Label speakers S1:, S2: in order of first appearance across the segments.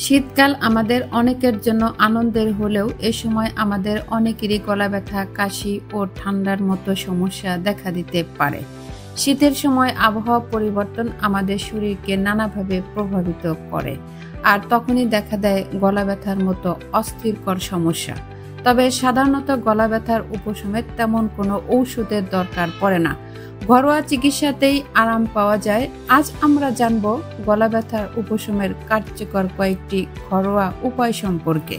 S1: শীতকাল আমাদের অনেকের জন্য আনন্দের হলেও এ সময় আমাদের অনেকেরই গলা ব্যথা, কাশি ও ঠান্ডার মতো সমস্যা দেখা দিতে পারে। শীতের সময় আবহাওয়া পরিবর্তন আমাদের শরীরকে নানাভাবে প্রভাবিত করে, আর তখনই দেখা দেয় গলা ব্যথার মতো অস্থিরকর সমস্যা। তবে সাধারণত গলা ব্যথার উপশমের তেমন কোনো ঔষধের দরকার পড়ে না, ঘরোয়া চিকিৎসাতেই আরাম পাওয়া যায়। আজ আমরা জানব গলা ব্যথার উপশমের কার্যকর কয়েকটি ঘরোয়া উপায় সম্পর্কে।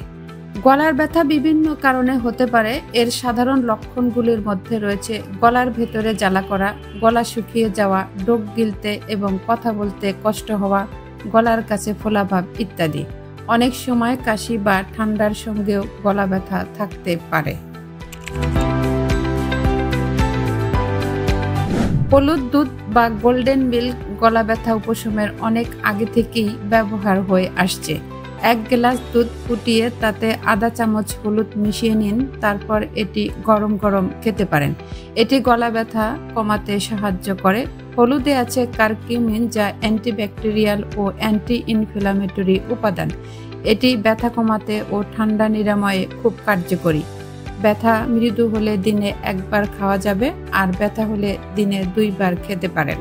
S1: গলার ব্যথা বিভিন্ন কারণে হতে পারে। এর সাধারণ লক্ষণগুলির মধ্যে রয়েছে গলার ভেতরে জ্বালা করা, গলা শুকিয়ে যাওয়া, ডোক গিলতে এবং কথা বলতে কষ্ট হওয়া, গলার কাছে ফোলাভাব ইত্যাদি। অনেক সময় কাশি বা ঠান্ডার সঙ্গেও গলা ব্যথা থাকতে পারে। হলুদ দুধ বা গোল্ডেন মিল্ক গলা ব্যথা উপশমের অনেক আগে থেকেই ব্যবহার হয়ে আসছে। 1 গ্লাস দুধ ফুটিয়ে তাতে আধা চামচ হলুদ মিশিয়ে নিন, তারপর এটি গরম গরম খেতে পারেন। এটি গলা ব্যথা কমাতে সাহায্য করে। হলুদে আছে কারকিউমিন, যা অ্যান্টিব্যাকটেরিয়াল ও অ্যান্টি ইনফ্ল্যামেটরি উপাদান। এটি ব্যথা কমাতে ও ঠান্ডা নিরাময়ে খুব কার্যকরী। ব্যথা মৃদু হলে দিনে 1 বার খাওয়া যাবে, আর ব্যথা হলে দিনে 2 বার খেতে পারেন।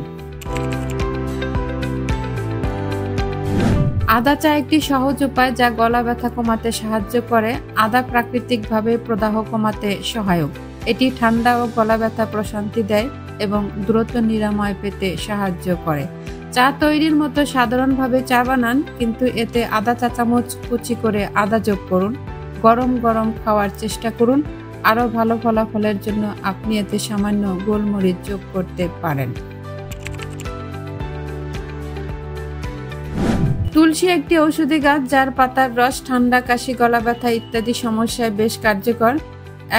S1: আদা চা একটি সহজ উপায় যা গলা ব্যথা কমাতে সাহায্য করে। আদা প্রাকৃতিকভাবে প্রদাহ কমাতে সহায়ক। এটি ঠান্ডা ও গলা ব্যথা প্রশান্তি দেয় এবং দ্রুত নিরাময় পেতে সাহায্য করে। চা তৈরির মতো সাধারণভাবে চা বানান, কিন্তু এতে আধা চা চামচ কুচি করে আদা যোগ করুন। গরম গরম খাওয়ার চেষ্টা করুন। আরও ভালো ফলাফলের জন্য আপনি এতে সামান্য গোলমরিচ যোগ করতে পারেন। তুলসী একটি ঔষধি গাছ, যার পাতার রস ঠান্ডা, কাশি, গলা ব্যথা ইত্যাদি সমস্যায় বেশ কার্যকর।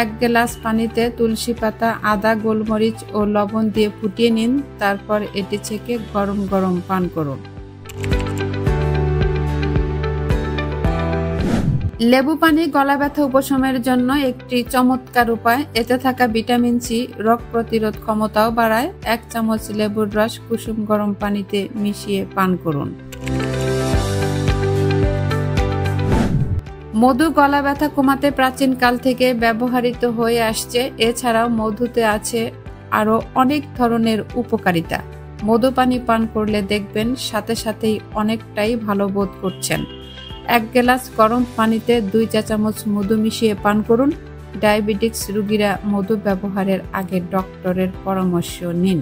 S1: 1 গ্লাস পানিতে তুলসী পাতা, আদা, গোলমরিচ ও লবণ দিয়ে ফুটিয়ে নিন, তারপর এটি ছেঁকে গরম গরম পান করুন। লেবু পানি গলা ব্যথা উপশমের জন্য একটি চমৎকার উপায়। এতে থাকা ভিটামিন সি রোগ প্রতিরোধ ক্ষমতাও বাড়ায়। 1 চামচ লেবুর রস কুসুম গরম পানিতে মিশিয়ে পান করুন। মধু গলা ব্যথা কমাতে প্রাচীনকাল থেকে ব্যবহৃত হয়ে আসছে। এছাড়াও মধুতে আছে আরও অনেক ধরনের উপকারিতা। মধু পানি পান করলে দেখবেন সাথে সাথেই অনেকটাই ভালো বোধ করছেন। 1 গ্লাস গরম পানিতে 2 চা চামচ মধু মিশিয়ে পান করুন। ডায়াবেটিক্স রোগীরা মধু ব্যবহারের আগে ডক্টরের পরামর্শ নিন।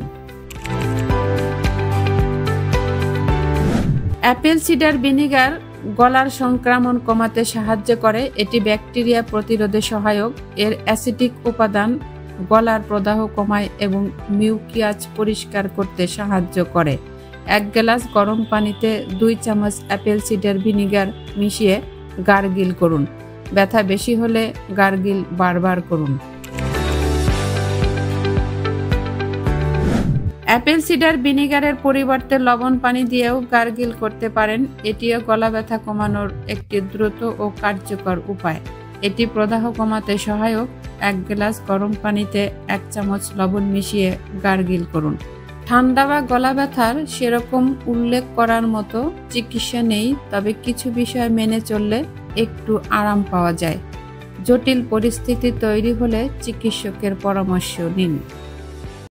S1: অ্যাপেল সিডার ভিনেগার গলার সংক্রমণ কমাতে সাহায্য করে। এটি ব্যাকটেরিয়া প্রতিরোধে সহায়ক। এর অ্যাসিডিক উপাদান গলার প্রদাহ কমায় এবং মিউকাস পরিষ্কার করতে সাহায্য করে। 1 গ্লাস গরম পানিতে 2 চামচ অ্যাপেল সিডার ভিনেগার মিশিয়ে গার্গিল করুন। ব্যথা বেশি হলে গার্গিল বারবার করুন। অ্যাপেল সিডার ভিনেগারের পরিবর্তে লবণ পানি দিয়েও গার্গিল করতে পারেন। এটিও গলা ব্যথা কমানোর একটি দ্রুত ও কার্যকর উপায়। এটি প্রদাহ কমাতে সহায়ক। 1 গ্লাস গরম পানিতে 1 চামচ লবণ মিশিয়ে গার্গিল করুন। ঠান্ডা বা গলা ব্যথার সেরকম উল্লেখ করার মতো চিকিৎসা নেই, তবে কিছু বিষয় মেনে চললে একটু আরাম পাওয়া যায়। জটিল পরিস্থিতি তৈরি হলে চিকিৎসকের পরামর্শ নিন।